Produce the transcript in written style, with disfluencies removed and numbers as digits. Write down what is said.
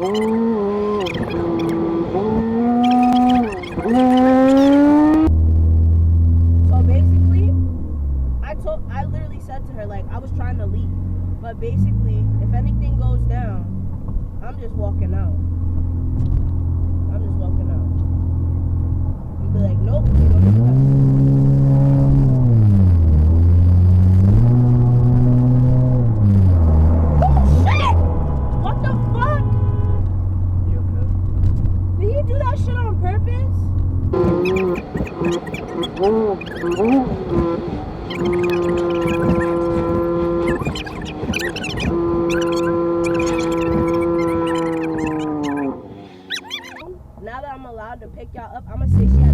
So basically, I literally said to her, like, I was trying to leave. But basically, if anything goes down, I'm just walking out. I'm just walking out. And be like, nope, you don't do that. Oh shit! What the fuck? You okay? Did he do that shit on purpose? Now that I'm allowed to pick y'all up, I'm gonna say she